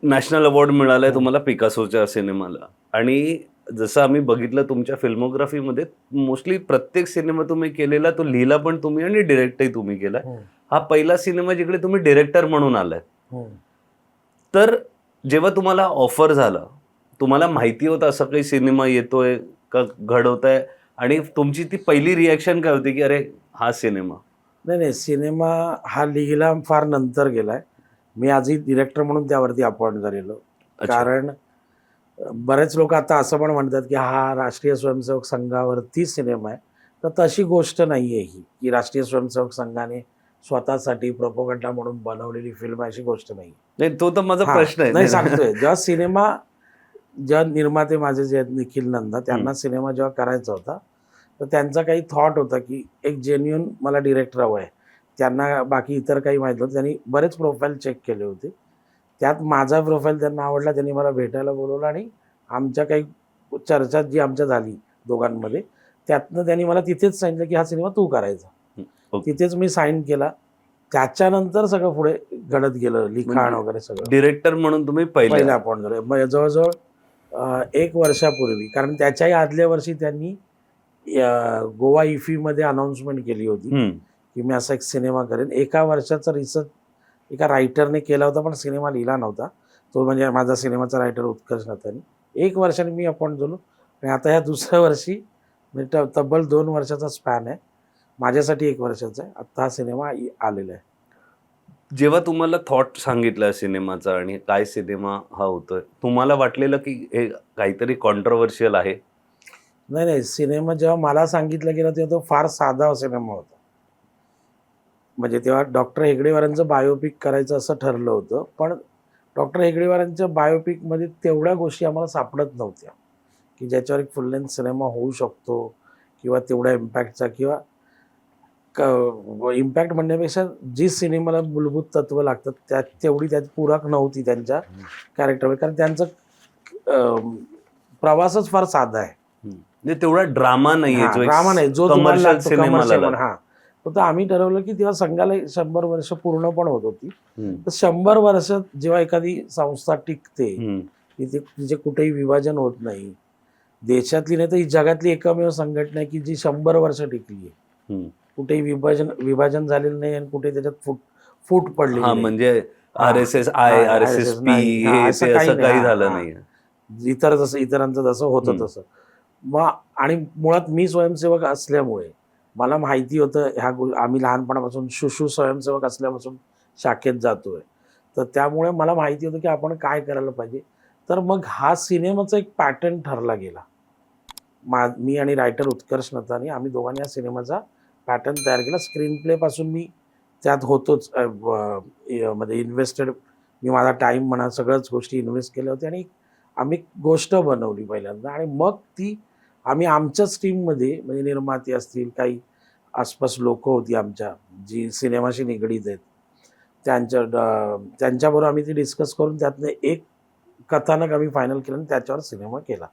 National award मिळालाय तुम्हाला पिकासोच्या सिनेमाला. आणि जसं आम्ही बघितलं तुमच्या फिल्मोग्राफीमध्ये मोस्टली प्रत्येक सिनेमा तुम्ही केलेला तो लिहिला पण तुम्ही आणि डिरेक्टही तुम्ही केलाय. हा पहिला सिनेमा जिकडे तुम्ही डिरेक्टर म्हणून आलाय. तर जेव्हा तुम्हाला ऑफर झाला, तुम्हाला माहिती होतं असं काही सिनेमा येतोय का घडवताय आणि तुमची ती पहिली रिॲक्शन काय होती की अरे हा सिनेमा? नाही, सिनेमा हा लिहिला फार नंतर गेलाय. मी आजही डिरेक्टर म्हणून त्यावरती अपॉइंट झालेलो. कारण बरेच लोक आता असं पण म्हणतात की हा राष्ट्रीय स्वयंसेवक संघावरती सिनेमा आहे. तर तशी गोष्ट नाही आहे ही, की राष्ट्रीय स्वयंसेवक संघाने स्वतःसाठी प्रोपोगंडा म्हणून बनवलेली फिल्म अशी गोष्ट नाही. नाही, तो तर माझा प्रश्न आहे. नाही सांगतोय, जेव्हा निर्माते माझे जे आहेत निखिल नंदा, त्यांना सिनेमा जेव्हा करायचा होता तर त्यांचा काही थॉट होता की एक जेन्युइन मला डिरेक्टर हवा आहे. त्यांना बाकी इतर काही माहीत नव्हतं. त्यांनी बरेच प्रोफाईल चेक केले होते. त्यात माझा प्रोफाईल त्यांना आवडला. त्यांनी मला भेटायला बोलवलं आणि आमच्या काही चर्चा जी आमच्या झाली दोघांमध्ये, त्यातनं त्यांनी मला तिथेच सांगितलं की हा सिनेमा तू करायचा. तिथेच मी साईन केला. त्याच्यानंतर सगळं पुढे घडत गेलं, लिखाण वगैरे सगळं. डिरेक्टर म्हणून तुम्ही पहिला अपॉइंट झालं. मग जवळजवळ 1 वर्षापूर्वी, कारण त्याच्याही आदल्या वर्षी त्यांनी गोवा इफीमध्ये अनाऊन्समेंट केली होती की मी असा एक सिनेमा करेन. 1 वर्षाचा रिसर्च एका रायटरने केला होता, पण सिनेमा लिहिला नव्हता. तो म्हणजे माझा सिनेमाचा रायटर उत्कर्ष नातानी. 1 वर्षाने मी अपॉइंट झालो आणि आता ह्या दुसऱ्या वर्षी म्हणजे तब्बल 2 वर्षाचा स्पॅन आहे. माझ्यासाठी 1 वर्षाचा आहे. आता हा सिनेमा आलेला आहे. जेव्हा तुम्हाला थॉट सांगितला सिनेमाचा आणि काय सिनेमा हा होतोय, तुम्हाला वाटलेलं की हे काहीतरी कॉन्ट्रोवर्शियल आहे? नाही, सिनेमा जेव्हा मला सांगितलं गेलं तेव्हा तो फार साधा सिनेमा होता. म्हणजे तेव्हा डॉक्टर हेगडेवारांचं बायोपिक करायचं असं ठरलं होतं. पण डॉक्टर हेगडेवारांच्या बायोपिकमध्ये तेवढ्या गोष्टी आम्हाला सापडत नव्हत्या की ज्याच्यावर एक फुल लेंथ सिनेमा होऊ शकतो किंवा तेवढ्या इम्पॅक्टचा, किंवा इम्पॅक्ट म्हणण्यापेक्षा जी सिनेमाला मूलभूत तत्व लागतात तेवढी त्यात पूरक नव्हती त्यांच्या कॅरेक्टरवर. कारण त्यांचा प्रवासच फार साधा आहे. म्हणजे तेवढा ड्रामा नाहीये, ड्रामा नाही जो कमर्शियल सिनेमाला. तर आम्ही ठरवलं की तेव्हा संघाला 100 वर्ष पूर्ण पण होत होती. तर 100 वर्ष जेव्हा एखादी संस्था टिकते, तिचे कुठेही विभाजन होत नाही, देशातली नाही तर ही जगातली एकमेव संघटना आहे की जी 100 वर्ष टिकली आहे. कुठेही विभाजन झालेलं नाही आणि कुठे त्याच्यात फूट पडली नाही. म्हणजे RSS-I, RSS-P असं काही झालं नाही. इतरांचं जसं होतं तसं. मग आणि मुळात मी स्वयंसेवक असल्यामुळे मला माहिती होतं आम्ही लहानपणापासून शुशू स्वयंसेवक असल्यापासून शाखेत जातोय. तर त्यामुळे मला माहिती होतं की आपण काय करायला पाहिजे. तर मग हा सिनेमाचा एक पॅटर्न ठरला गेला. मी आणि रायटर उत्कर्ष नतानी आम्ही दोघांनी या सिनेमाचा पॅटर्न तयार केला. स्क्रीन प्ले पासून मी त्यात होतोच, मध्ये इन्व्हेस्टेड. मी माझा टाईम म्हणा सगळ्याच गोष्टी इन्व्हेस्ट केल्या होत्या आणि आम्ही गोष्ट बनवली पहिल्यांदा. आणि मग ती आम्ही आमच्याच टीममध्ये, म्हणजे निर्माते असतील, काही आसपास लोक होती आमच्या जी सिनेमाशी निगडीत आहेत, त्यांच्याबरोबर आम्ही ती डिस्कस करून त्यातनं एक कथानक आम्ही फायनल केलं आणि त्याच्यावर सिनेमा केला.